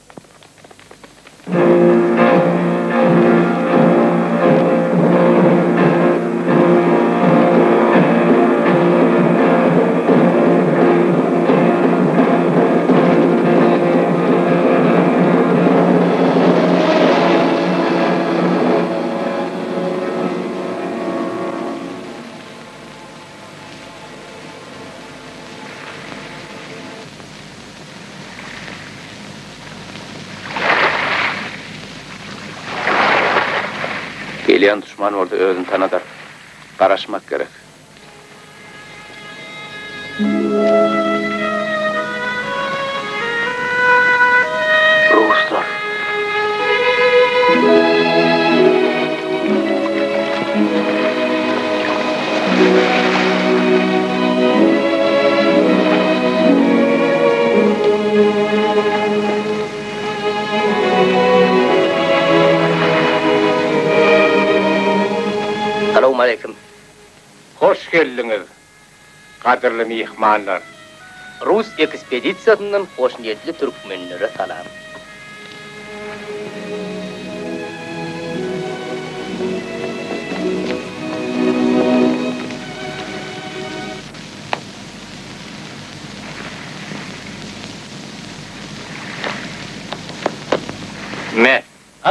Geliyen düşman orada özün tanıdır. Karaşmak gerek. Ruslar. Selamun aleyküm. Hoş geldiniz. Kadirli mihmanlar. Rus ekspedisiyasından hoş niyetli Türkmenlere salam.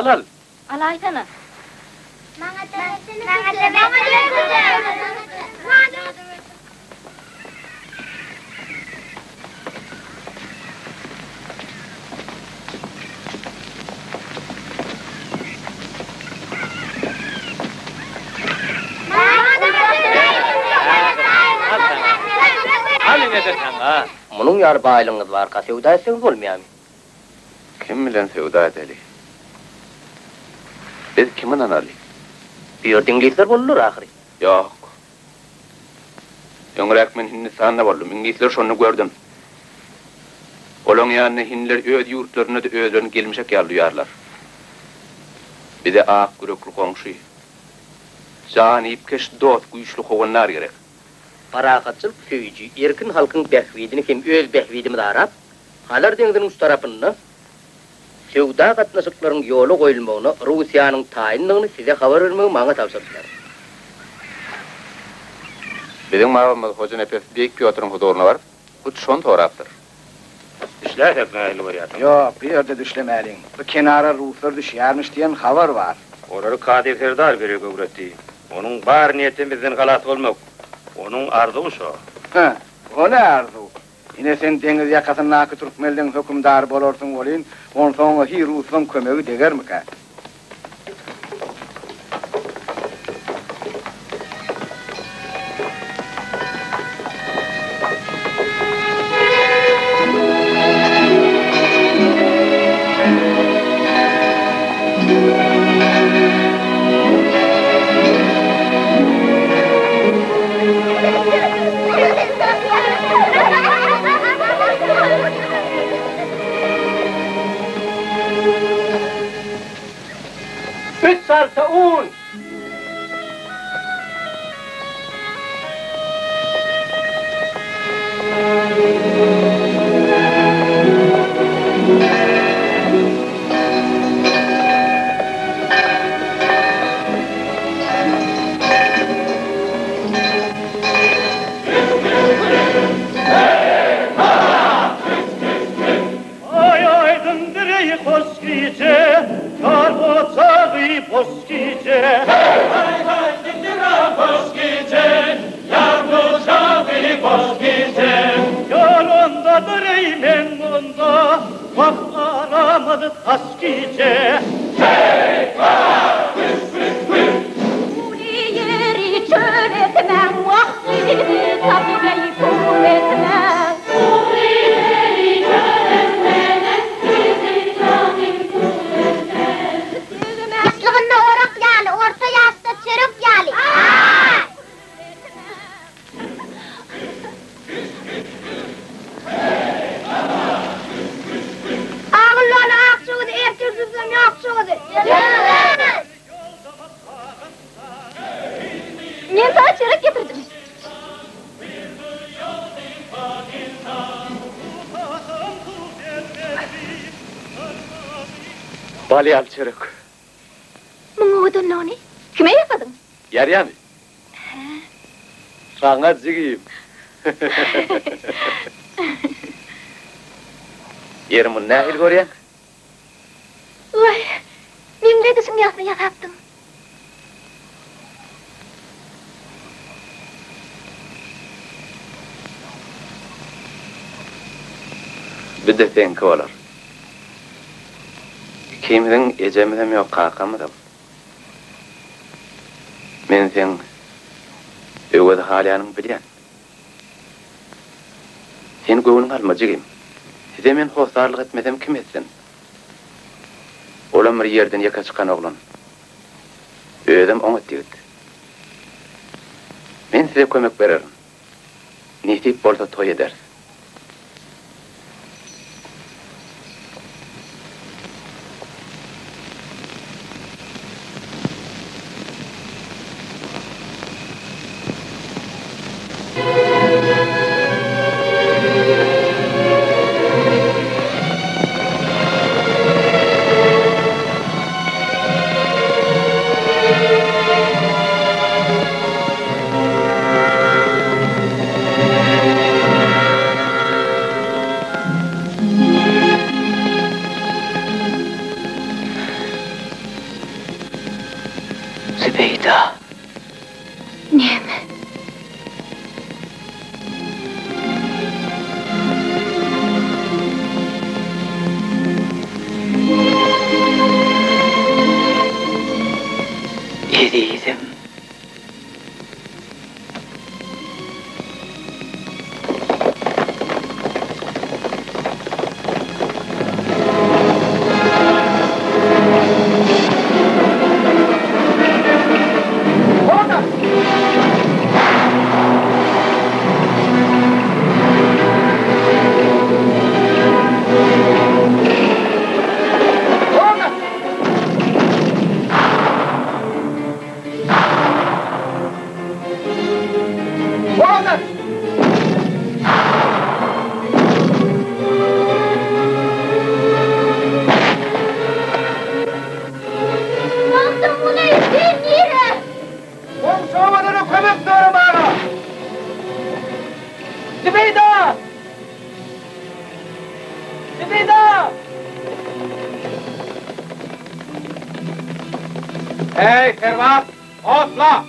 Al. Alaysana. Al ne sana? Munun yar baylığınız var, sevda etseniz olmayami. Kim bilen sevda edeli? Biz kimin analı? Bir dinleyiciler bulunur ahiri. Yok. Öňrek men Hindistan'da boldum. İnglisler şonu gördüm. Olan ýanyna Hindiler öz ýurtlaryna da özlerini gelmişek ýaldyýarlar. Bir de ak güröklü goňşy. Janyp keş dost güýçli howanlar gerek. Parakatçılık söýüji, erkin halkın behwidini kim öz behwidimi darap, halar deňiziniň üst tarapynda sevda gatnaşyklaryň ýoly goýulmagyny, Russiýanyň taýinligini size habar bermegi maňa tapşyrdylar. Bizim mabamız Hoca Nefes Beyk Piotr'un huzuruna var. Bu şon toraptır. İşler teknaylı var ya. Yok, bir yerde düşlemeliyim. Bu kenara Ruslar düşýärmiş diyen habar var. Orada Kadir Serdar gerek öwretdi. Onun bar niyeti bizden galas bolmak. Onun arzuğu şu. Ha, o ne arzu? Yine sen deniz yakasındaki Türkmenliğin hükümdarı bolorsun bolin, on sonra hi Ruslan kömegi deger mi ka? Sartaun. Balyal çörek. Muňa odun noni? Kime ýapadyň? Ýarýamy? Saňa jigim. Ýerimi nähil görýän? Vay, men de düşünýän ýasapdyň. Bir de sen kovalar. Kimden ecemden yok kakamadım. Men sen öwede halyanın bilýän. Sen göwüň almajygym. Size men hosarlyk etmesem kim etsin? Olam bir yerden yaka çykan oglan. Öýdem oň etdik. Men size kömek bererim. Nitip bolsa toy eder. Soğular! Kaldım bunu izleyeyim yere! Soğulara kömek doğru bana! Zübeyda! Zübeyda! Hey Servat! Otla!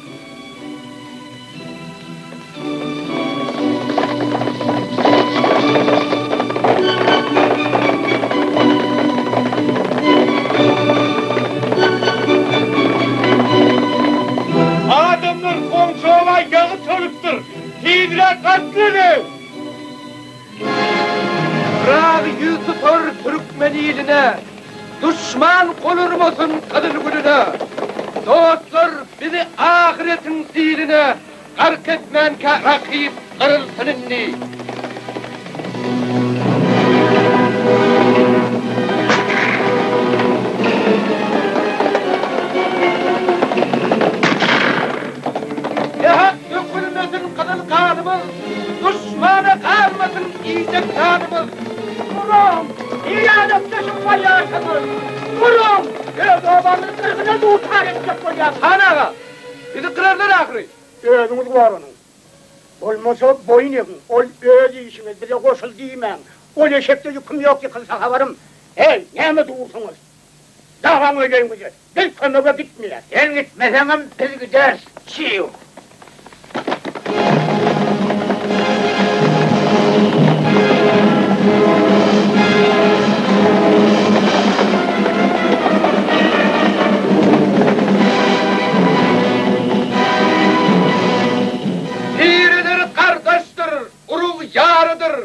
Adamlar komşuğa yağı törüktür. Hidre katlıdır. Bırak yüz tutar Türkmen iline. Düşman kolurmasın kadın gününe. Dostlar bizi ahiretin ziline. Kark etmen ki rakip kırılsın inni. Yahat dökülmesin kadın kanımız, düşmana kalmasın yiyecek kanımız. Vurun, iyadet taşınma yaşadır. Vurun, göz obanın kırgına tutar edecek koyar. Hanağa, bizi kırarlar ahri. Özünüz var onun. Olmasa boyun yakın, ol öz işimiz, bize koşul diyemem. O eşekte yüküm yok, yıkılsa havarım. Hey, ne mi durursunuz? Dağlan öyleyimizi, bir kömöge bitmiyor. Sen gitmesenim biz gideriz, şey yok. Biridir kardeştir, urul yarıdır.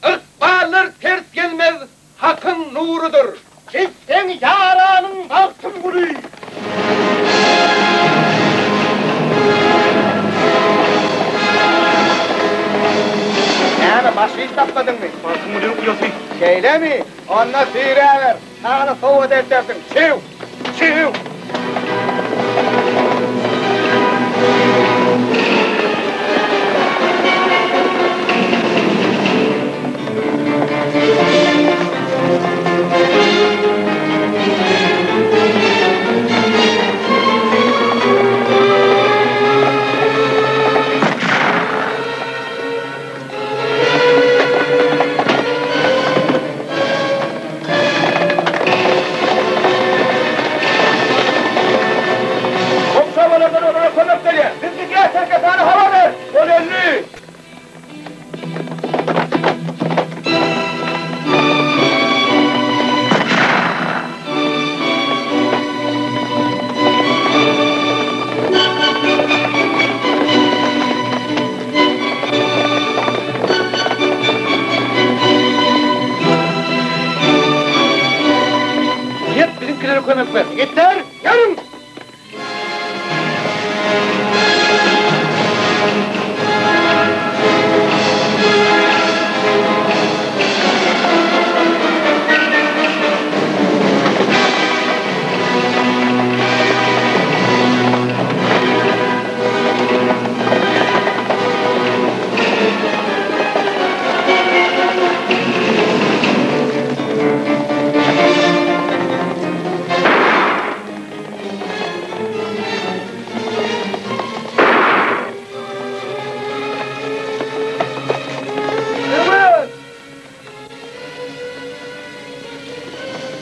Irkbarlar ters gelmez, hakkın nurudur. Çiften yaranın baktım bunu. Yani başı hiç tapmadın mı? Basın müdürü kuyası. Şeyle mi? Onunla sihire ver. Sana soğuk edersin. Çiv! Çiv! Kömek ver. Yeter! Yarın!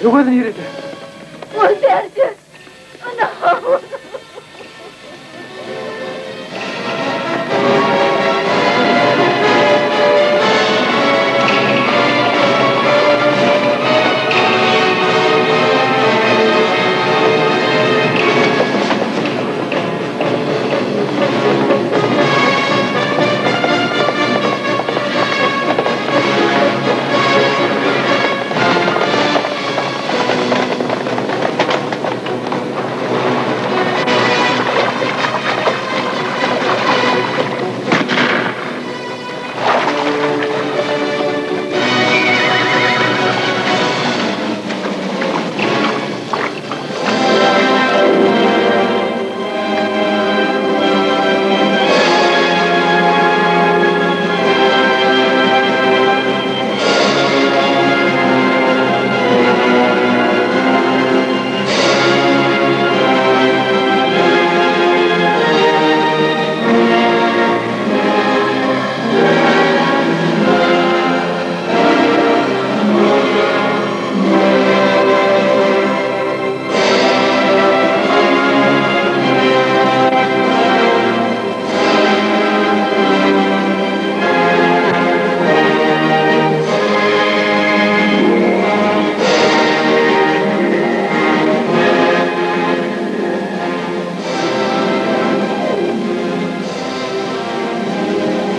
Yukarıdan yürüdü. O derdi. Anam.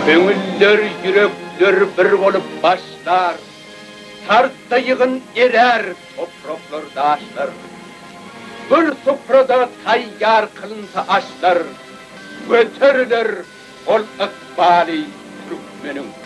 Köngüller, yürekler bir bolup başlar. Tartayığın erer topraklar daşlar. Bir sofrada tayyar kılınsa aşlar. Götürülür ol ikbali Türkmenin.